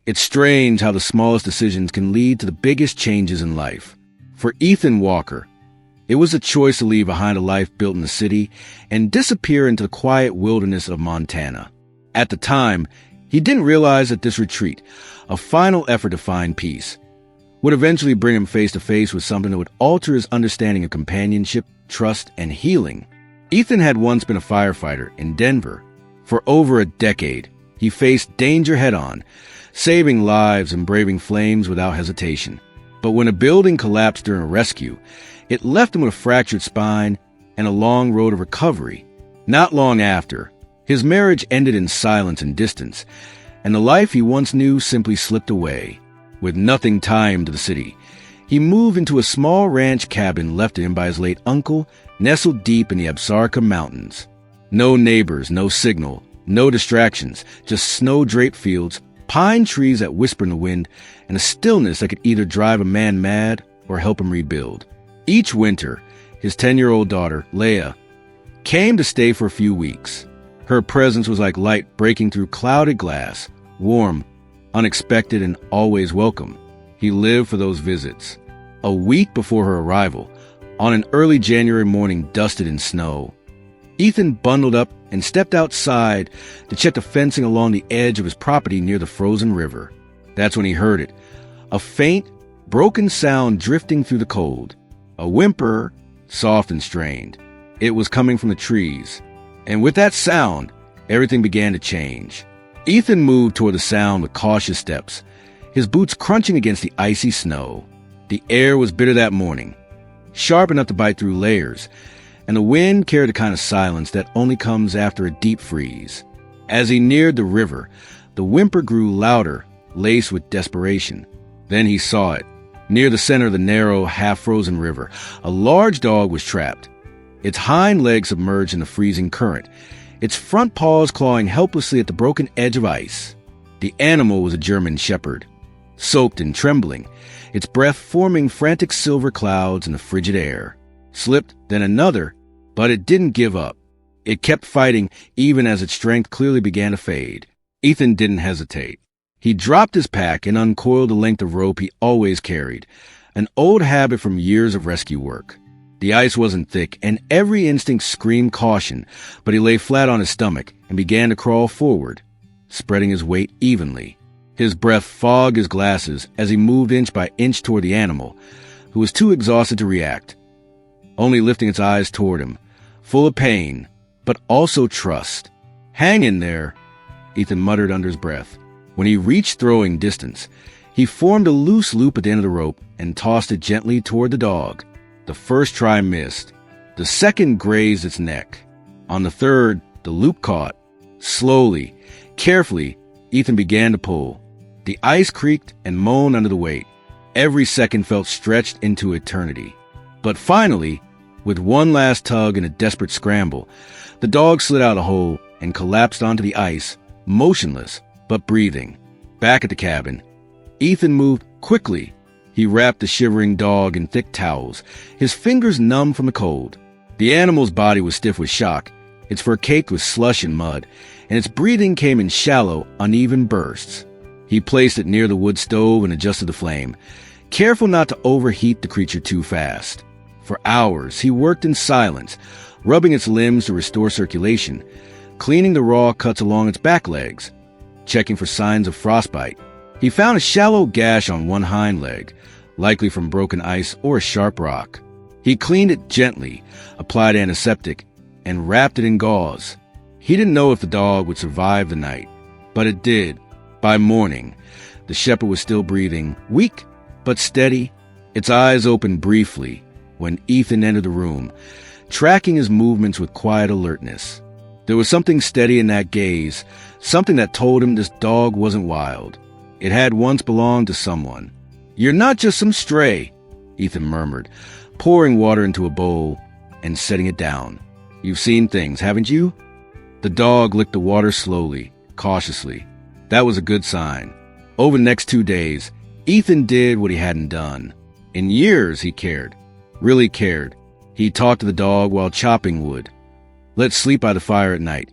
It's strange how the smallest decisions can lead to the biggest changes in life. For Ethan Walker, it was a choice to leave behind a life built in the city and disappear into the quiet wilderness of Montana. At the time, he didn't realize that this retreat, a final effort to find peace, would eventually bring him face to face with something that would alter his understanding of companionship, trust, and healing. Ethan had once been a firefighter in Denver. For over a decade, he faced danger head-on, saving lives and braving flames without hesitation. But when a building collapsed during a rescue, it left him with a fractured spine and a long road of recovery. Not long after, his marriage ended in silence and distance, and the life he once knew simply slipped away. With nothing tying him to the city, he moved into a small ranch cabin left to him by his late uncle, nestled deep in the Absaroka Mountains. No neighbors, no signal, no distractions, just snow-draped fields, pine trees that whisper in the wind, and a stillness that could either drive a man mad or help him rebuild. Each winter, his 10-year-old daughter, Leia, came to stay for a few weeks. Her presence was like light breaking through clouded glass, warm, unexpected, and always welcome. He lived for those visits. A week before her arrival, on an early January morning dusted in snow, Ethan bundled up and stepped outside to check the fencing along the edge of his property near the frozen river. That's when he heard it, a faint, broken sound drifting through the cold. A whimper, soft and strained. It was coming from the trees. And with that sound, everything began to change. Ethan moved toward the sound with cautious steps, his boots crunching against the icy snow. The air was bitter that morning, sharp enough to bite through layers, and the wind carried a kind of silence that only comes after a deep freeze. As he neared the river, the whimper grew louder, laced with desperation. Then he saw it. Near the center of the narrow, half-frozen river, a large dog was trapped, its hind legs submerged in the freezing current, its front paws clawing helplessly at the broken edge of ice. The animal was a German shepherd, soaked and trembling, its breath forming frantic silver clouds in the frigid air. Slipped, then another, but it didn't give up. It kept fighting even as its strength clearly began to fade. Ethan didn't hesitate. He dropped his pack and uncoiled the length of rope he always carried, an old habit from years of rescue work. The ice wasn't thick, and every instinct screamed caution, but he lay flat on his stomach and began to crawl forward, spreading his weight evenly. His breath fogged his glasses as he moved inch by inch toward the animal, who was too exhausted to react, only lifting its eyes toward him, full of pain, but also trust. "Hang in there," Ethan muttered under his breath. When he reached throwing distance, he formed a loose loop at the end of the rope and tossed it gently toward the dog. The first try missed. The second grazed its neck. On the third, the loop caught. Slowly, carefully, Ethan began to pull. The ice creaked and moaned under the weight. Every second felt stretched into eternity. But finally, with one last tug and a desperate scramble, the dog slid out of the hole and collapsed onto the ice, motionless but breathing. Back at the cabin, Ethan moved quickly. He wrapped the shivering dog in thick towels, his fingers numb from the cold. The animal's body was stiff with shock, its fur caked with slush and mud, and its breathing came in shallow, uneven bursts. He placed it near the wood stove and adjusted the flame, careful not to overheat the creature too fast. For hours, he worked in silence, rubbing its limbs to restore circulation, cleaning the raw cuts along its back legs, checking for signs of frostbite. He found a shallow gash on one hind leg, likely from broken ice or a sharp rock. He cleaned it gently, applied antiseptic, and wrapped it in gauze. He didn't know if the dog would survive the night, but it did. By morning, the shepherd was still breathing, weak but steady, its eyes opened briefly when Ethan entered the room, tracking his movements with quiet alertness. There was something steady in that gaze, something that told him this dog wasn't wild. It had once belonged to someone. "You're not just some stray," Ethan murmured, pouring water into a bowl and setting it down. "You've seen things, haven't you?" The dog licked the water slowly, cautiously. That was a good sign. Over the next 2 days, Ethan did what he hadn't done. In years, he cared. Really cared. He talked to the dog while chopping wood. Let sleep by the fire at night.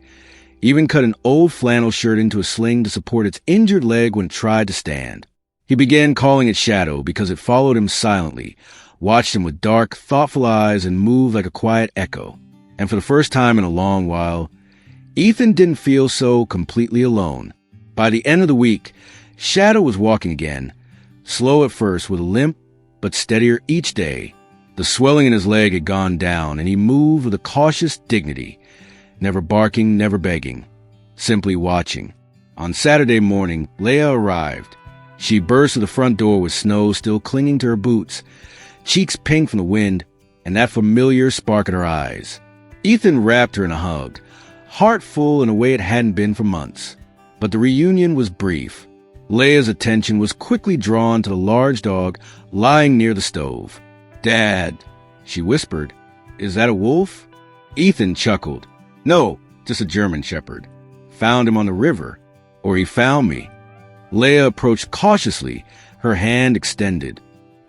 even cut an old flannel shirt into a sling to support its injured leg when it tried to stand. He began calling it Shadow because it followed him silently, watched him with dark, thoughtful eyes, and moved like a quiet echo. And for the first time in a long while, Ethan didn't feel so completely alone. By the end of the week, Shadow was walking again, slow at first with a limp, but steadier each day. The swelling in his leg had gone down, and he moved with a cautious dignity, never barking, never begging, simply watching. On Saturday morning, Leia arrived. She burst to the front door with snow still clinging to her boots, cheeks pink from the wind, and that familiar spark in her eyes. Ethan wrapped her in a hug, heart full in a way it hadn't been for months. But the reunion was brief. Leia's attention was quickly drawn to the large dog lying near the stove. "Dad," she whispered, "is that a wolf?" Ethan chuckled. "No, just a German shepherd. Found him on the river. Or he found me." Leia approached cautiously, her hand extended.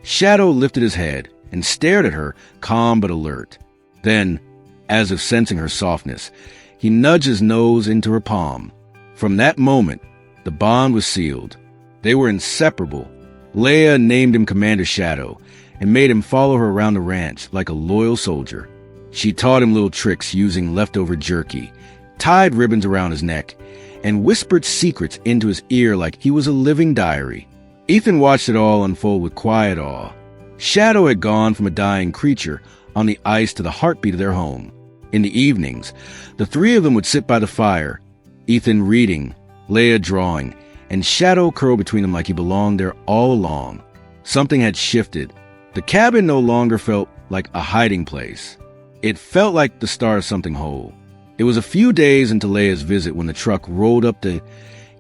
Shadow lifted his head and stared at her, calm but alert. Then, as if sensing her softness, he nudged his nose into her palm. From that moment, the bond was sealed. They were inseparable. Leia named him Commander Shadow and made him follow her around the ranch like a loyal soldier. She taught him little tricks using leftover jerky, tied ribbons around his neck, and whispered secrets into his ear like he was a living diary. Ethan watched it all unfold with quiet awe. Shadow had gone from a dying creature on the ice to the heartbeat of their home. In the evenings, the three of them would sit by the fire, Ethan reading, Leia drawing, and Shadow curled between them like he belonged there all along. Something had shifted. The cabin no longer felt like a hiding place. It felt like the start of something whole. It was a few days into Leia's visit when the truck rolled up to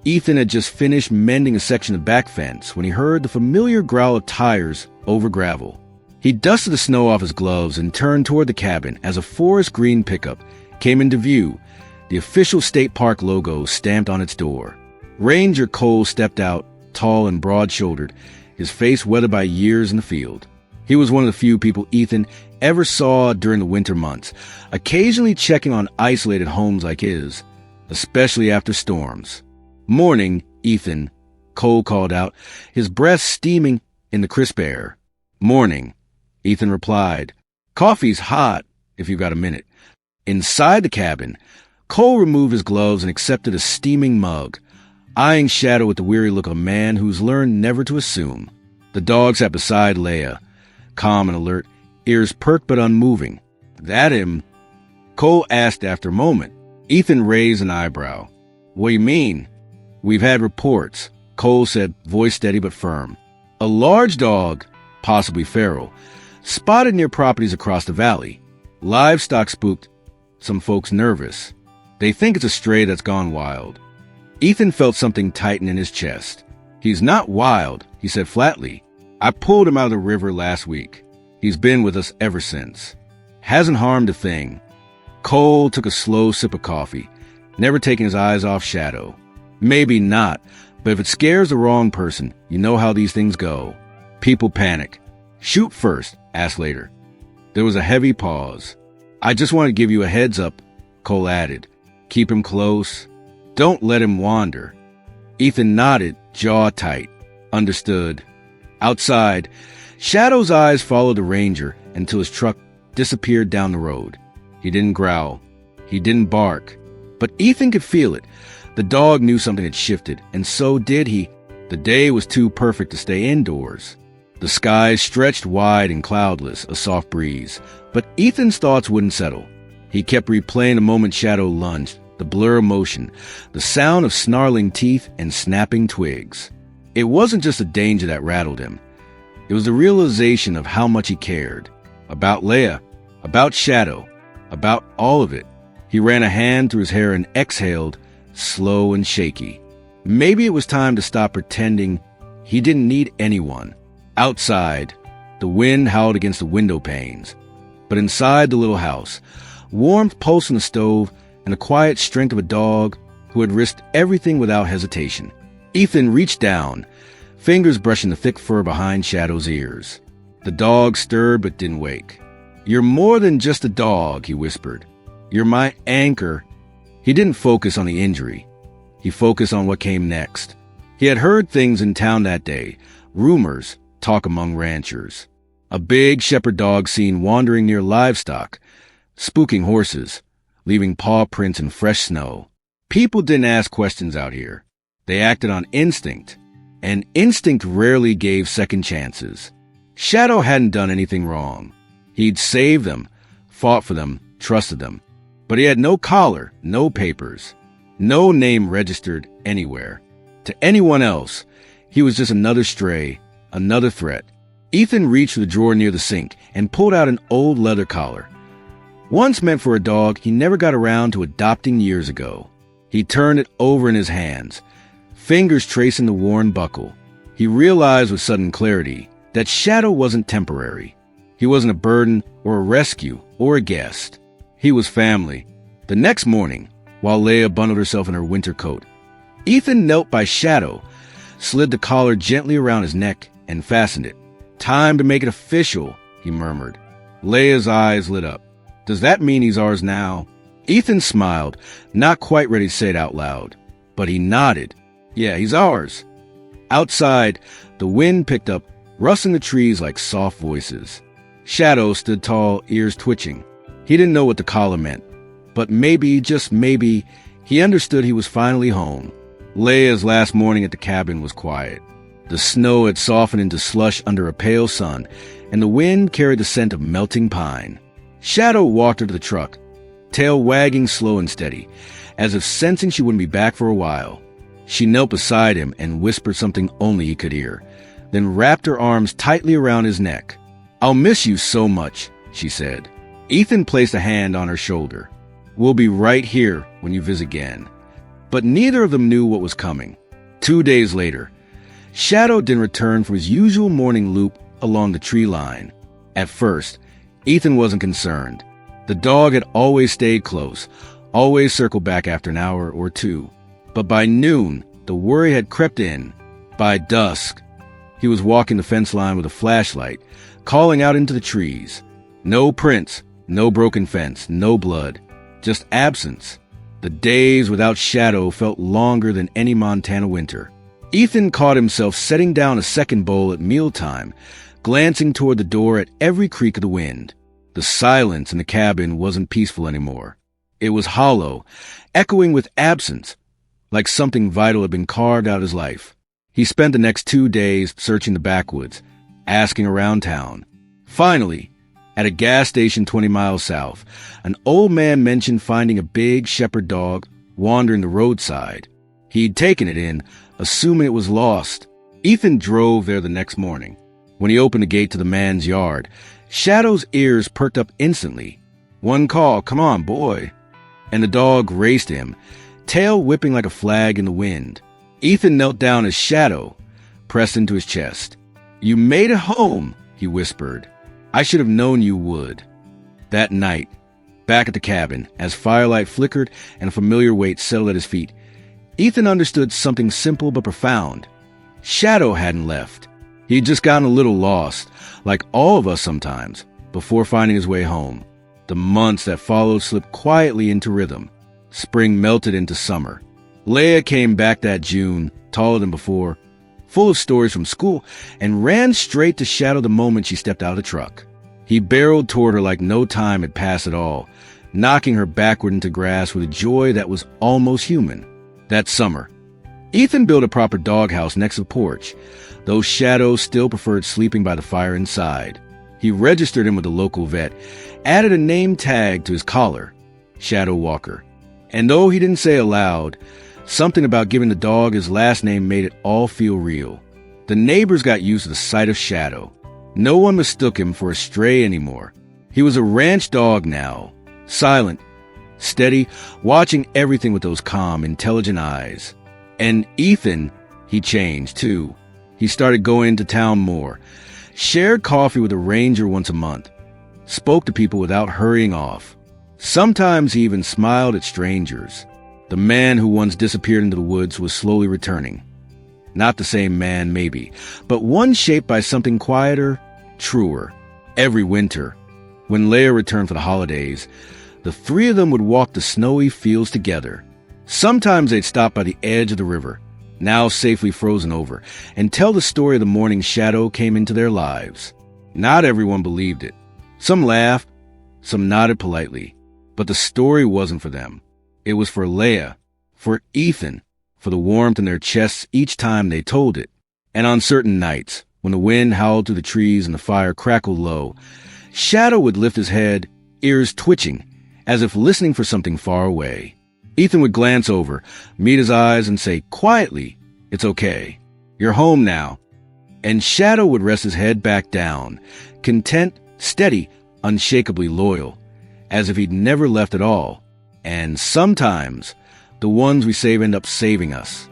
Ethan had just finished mending a section of back fence when he heard the familiar growl of tires over gravel. He dusted the snow off his gloves and turned toward the cabin as a forest green pickup came into view, the official state park logo stamped on its door. Ranger Cole stepped out, tall and broad-shouldered, his face weathered by years in the field. He was one of the few people Ethan ever saw during the winter months, occasionally checking on isolated homes like his, especially after storms. "Morning, Ethan," Cole called out, his breath steaming in the crisp air. "Morning," Ethan replied. "Coffee's hot, if you've got a minute." Inside the cabin, Cole removed his gloves and accepted a steaming mug, eyeing Shadow with the weary look of a man who's learned never to assume. The dog sat beside Leia, calm and alert, ears perked but unmoving. "That him?" Cole asked after a moment. Ethan raised an eyebrow. "What do you mean?" "We've had reports," Cole said, voice steady but firm. "A large dog, possibly feral, spotted near properties across the valley. Livestock spooked, some folks nervous. They think it's a stray that's gone wild." Ethan felt something tighten in his chest. "He's not wild," he said flatly. "I pulled him out of the river last week. He's been with us ever since. Hasn't harmed a thing." Cole took a slow sip of coffee, never taking his eyes off Shadow. "Maybe not, but if it scares the wrong person, you know how these things go. People panic. Shoot first, ask later." There was a heavy pause. "I just want to give you a heads up," Cole added. "Keep him close. Don't let him wander." Ethan nodded, jaw tight. "Understood." Outside, Shadow's eyes followed the ranger until his truck disappeared down the road. He didn't growl. He didn't bark. But Ethan could feel it. The dog knew something had shifted, and so did he. The day was too perfect to stay indoors. The skies stretched wide and cloudless, a soft breeze. But Ethan's thoughts wouldn't settle. He kept replaying the moment Shadow lunged, the blur of motion, the sound of snarling teeth and snapping twigs. It wasn't just the danger that rattled him. It was the realization of how much he cared. About Leia, about Shadow, about all of it. He ran a hand through his hair and exhaled, slow and shaky. Maybe it was time to stop pretending he didn't need anyone. Outside, the wind howled against the window panes. But inside the little house, warmth pulsed in the stove and the quiet strength of a dog who had risked everything without hesitation. Ethan reached down, fingers brushing the thick fur behind Shadow's ears. The dog stirred but didn't wake. "You're more than just a dog," he whispered. "You're my anchor." He didn't focus on the injury. He focused on what came next. He had heard things in town that day, rumors, talk among ranchers. A big shepherd dog seen wandering near livestock, spooking horses, leaving paw prints in fresh snow. People didn't ask questions out here. They acted on instinct, and instinct rarely gave second chances. Shadow hadn't done anything wrong. He'd saved them, fought for them, trusted them. But he had no collar, no papers, no name registered anywhere. To anyone else, he was just another stray, another threat. Ethan reached for the drawer near the sink and pulled out an old leather collar. Once meant for a dog he never got around to adopting years ago. He turned it over in his hands, fingers tracing the worn buckle. He realized with sudden clarity that Shadow wasn't temporary. He wasn't a burden or a rescue or a guest. He was family. The next morning, while Leia bundled herself in her winter coat, Ethan knelt by Shadow, slid the collar gently around his neck, and fastened it. "Time to make it official," he murmured. Leia's eyes lit up. "Does that mean he's ours now?" Ethan smiled, not quite ready to say it out loud, but he nodded. "Yeah, he's ours." Outside, the wind picked up, rustling the trees like soft voices. Shadow stood tall, ears twitching. He didn't know what the collar meant, but maybe, just maybe, he understood he was finally home. Leia's last morning at the cabin was quiet. The snow had softened into slush under a pale sun, and the wind carried the scent of melting pine. Shadow walked her to the truck, tail wagging slow and steady, as if sensing she wouldn't be back for a while. She knelt beside him and whispered something only he could hear, then wrapped her arms tightly around his neck. "I'll miss you so much," she said. Ethan placed a hand on her shoulder. "We'll be right here when you visit again." But neither of them knew what was coming. 2 days later, Shadow didn't return from his usual morning loop along the tree line. At first, Ethan wasn't concerned. The dog had always stayed close, always circled back after an hour or two. But by noon, the worry had crept in. By dusk, he was walking the fence line with a flashlight, calling out into the trees. No prints, no broken fence, no blood, just absence. The days without Shadow felt longer than any Montana winter. Ethan caught himself setting down a second bowl at mealtime, glancing toward the door at every creak of the wind. The silence in the cabin wasn't peaceful anymore. It was hollow, echoing with absence, like something vital had been carved out of his life. He spent the next 2 days searching the backwoods, asking around town. Finally, at a gas station 20 miles south, an old man mentioned finding a big shepherd dog wandering the roadside. He'd taken it in, assuming it was lost. Ethan drove there the next morning. When he opened the gate to the man's yard, Shadow's ears perked up instantly. "One call, come on, boy." And the dog raced him, tail whipping like a flag in the wind. Ethan knelt down as Shadow pressed into his chest. "You made it home," he whispered. "I should have known you would." That night, back at the cabin, as firelight flickered and a familiar weight settled at his feet, Ethan understood something simple but profound. Shadow hadn't left. He'd just gotten a little lost, like all of us sometimes, before finding his way home. The months that followed slipped quietly into rhythm. Spring melted into summer. Leia came back that June, taller than before, full of stories from school, and ran straight to Shadow the moment she stepped out of the truck. He barreled toward her like no time had passed at all, knocking her backward into grass with a joy that was almost human. That summer, Ethan built a proper doghouse next to the porch, though Shadow still preferred sleeping by the fire inside. He registered him with the local vet, added a name tag to his collar, Shadow Walker. And though he didn't say aloud, something about giving the dog his last name made it all feel real. The neighbors got used to the sight of Shadow. No one mistook him for a stray anymore. He was a ranch dog now, silent, steady, watching everything with those calm, intelligent eyes. And Ethan, he changed too. He started going into town more, shared coffee with a ranger once a month, spoke to people without hurrying off. Sometimes he even smiled at strangers. The man who once disappeared into the woods was slowly returning. Not the same man, maybe, but one shaped by something quieter, truer. Every winter, when Leia returned for the holidays, the The three of them would walk the snowy fields together. Sometimes they'd stop by the edge of the river, now safely frozen over, and tell the story of the morning shadow came into their lives. Not everyone believed it. Some laughed, some nodded politely, but the story wasn't for them. It was for Leia, for Ethan, for the warmth in their chests each time they told it. And on certain nights, when the wind howled through the trees and the fire crackled low, Shadow would lift his head, ears twitching, as if listening for something far away. Ethan would glance over, meet his eyes, and say quietly, "It's okay. You're home now." And Shadow would rest his head back down, content, steady, unshakably loyal, as if he'd never left at all. And sometimes, the ones we save end up saving us.